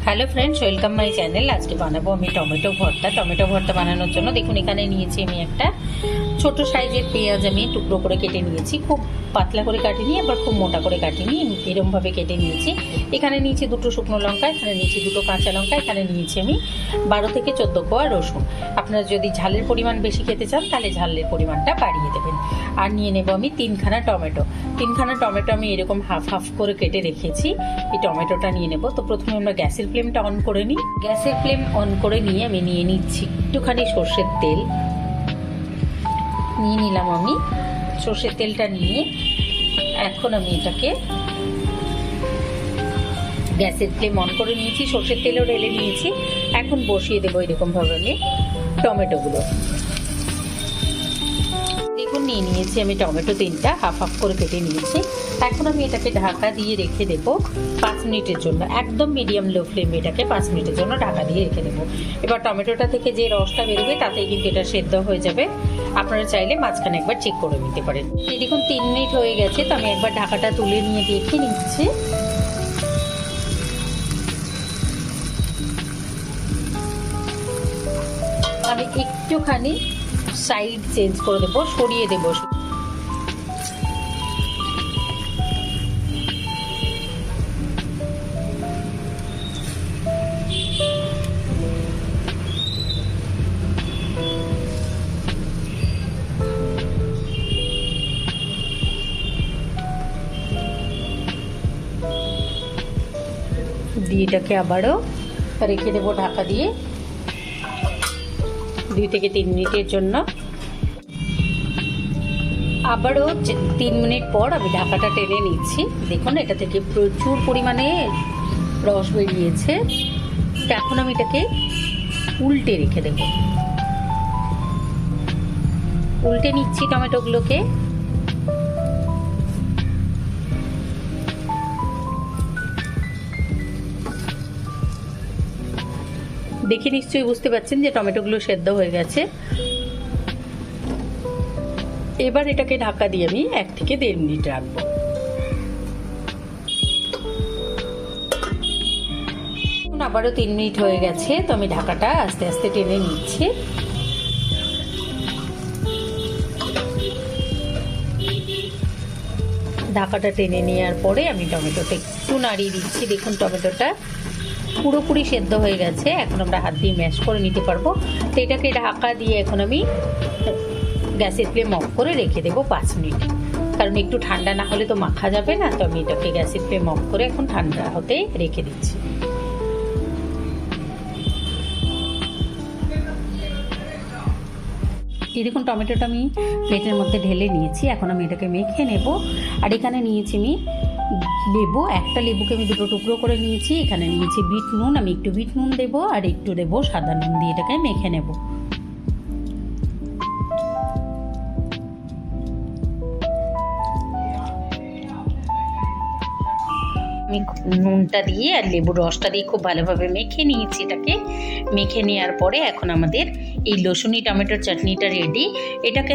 Hello friends, welcome my channel. আজকে বানাবো আমি টমেটো ভর্তা বানানোর জন্য দেখুন এখানে নিয়েছি আমি একটা ছোট সাইজের পেঁয়াজ আমি টুকরো করে কেটে নিয়েছি। খুব পাতলা করে কাটিনি, আবার খুব মোটা করে কাটিনি, এরমভাবে কেটে নিয়েছি। এখানে নিয়েছি দুটো শুকনো লঙ্কা, এখানে নিয়েছি দুটো কাঁচা লঙ্কা, এখানে নিয়েছি আমি 12 থেকে 14 কোয়া রসুন। আপনারা যদি ঝালের পরিমাণ বেশি খেতে চান তাহলে ঝালের পরিমাণটা বাড়িয়ে দেবেন। আর নিয়ে নেব আমি 3খানা টমেটো আমি এরকম হাফ হাফ করে কেটে রেখেছি। এই টমেটোটা নিয়ে নেব। তো প্রথমে আমরা গ্যাসের ফ্লেমটা অন করে নিই। গ্যাসের ফ্লেম অন করে নিয়ে আমি নিয়ে নিচ্ছি একটুখানি সর্ষের তেল। নিয়ে নিলাম আমি সর্ষের তেলটা নিয়ে এখন আমি এটাকে গ্যাসের ফ্লেম অন করে নিয়েছি, সর্ষের তেলও ঢেলে নিয়েছি। এখন বসিয়ে দেবো এরকমভাবে আমি টমেটোগুলো। দেখুন নিয়ে নিয়েছি আমি টমেটো 3টা হাফ হাফ করে কেটে নিয়েছি। এখন আমি এটাকে ঢাকা দিয়ে রেখে দেবো 5 মিনিটের জন্য। একদম মিডিয়াম লো ফ্লেমে এটাকে 5 মিনিটের জন্য ঢাকা দিয়ে রেখে দেবো। এবার টমেটোটা থেকে যে রসটা বেরোবে তাতেই কিন্তু এটা সেদ্ধ হয়ে যাবে। আপনারা চাইলে মাঝখানে একবার চেক করে নিতে পারেন। এই দেখুন 3 মিনিট হয়ে গেছে, তো আমি একবার ঢাকাটা তুলে নিয়ে দেখে নিচ্ছি। আমি একটুখানি সাইড চেঞ্জ করে দেবো, সরিয়ে দেবো। দিয়ে এটাকে আবারও রেখে দেবো ঢাকা দিয়ে 2 থেকে 3 মিনিটের জন্য। আবারও 3 মিনিট পর আমি ঢাকাটা টেনে নিচ্ছি। দেখুন এটা থেকে প্রচুর পরিমাণে রস বেরিয়েছে। এখন আমি এটাকে উল্টে রেখে দেব। উল্টে নিচ্ছি টমেটোগুলোকে। দেখে নিশ্চয়ই বুঝতে পারছেন যে টমেটোগুলো সেদ্ধ হয়ে গেছে। এবার এটাকে ঢাকা দিয়ে আমি 1 থেকে 1.5 মিনিট রাখবো। আবারও 3 মিনিট হয়ে গেছে, তো আমি ঢাকাটা আস্তে আস্তে টেনে নিচ্ছি। ঢাকাটা টেনে নেওয়ার পরে আমি টমেটোটা একটু নাড়িয়ে দিচ্ছি। দেখুন টমেটোটা পুরোপুরি সেদ্ধ হয়ে গেছে। এখন আমরা হাত দিয়ে ম্যাশ করে নিতে পারবো। তো এটাকে ঢাকা দিয়ে এখন আমি গ্যাসের ফ্লেম অফ করে রেখে দেবো 5 মিনিট, কারণ একটু ঠান্ডা না হলে তো মাখা যাবে না। তো আমি এটাকে গ্যাসের ফ্লেম অফ করে এখন ঠান্ডা হতে রেখে দিচ্ছি। এই দেখুন টমেটোটা আমি প্লেটের মধ্যে ঢেলে নিয়েছি। এখন আমি এটাকে মেখে নেব। আর এখানে নিয়েছি আমি লেবু, একটা লেবুকে আমি 2 টুকরো করে নিয়েছি। এখানে নিয়েছি বিট নুন, আমি একটু বিট নুন দেবো আর একটু দেবো সাদা নুন দিয়ে এটাকে মেখে নেব। আমি নুনটা দিয়ে আর লেবুর রসটা দিয়ে খুব ভালোভাবে মেখে নিয়েছি। এটাকে মেখে নেওয়ার পরে এখন আমাদের এই লসুনি টমেটোর চাটনিটা রেডি। এটাকে